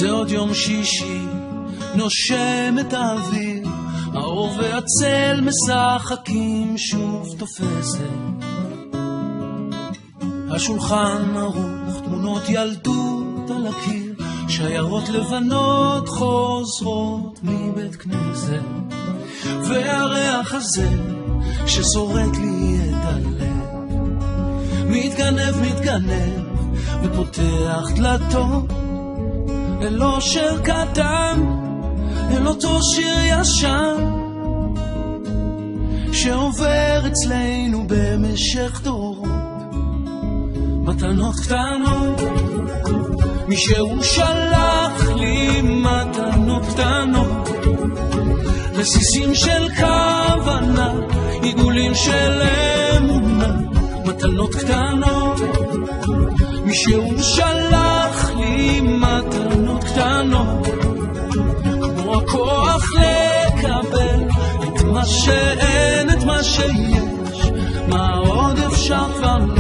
זה עוד יום שישי, נושם את האוויר, האור והצל משחקים, שוב תופסת השולחן ערוך, תמונות ילדות על הקיר, שיירות לבנות חוזרות מבית כנסת, והריח הזה ששורט לי את הלב מתגנב ופותח דלתות אל אושר קטן, אל אותו שיר ישן שעובר אצלנו במשך דורות. מתנות קטנות, מישהו שלח לי מתנות קטנות, רסיסים של כוונה, עיגולים של אמונה. מתנות קטנות, מישהו שלח לי מתנות קטנות, כמו הכוח לקבל את מה שאין, את מה שיש, מה עוד אפשר כבר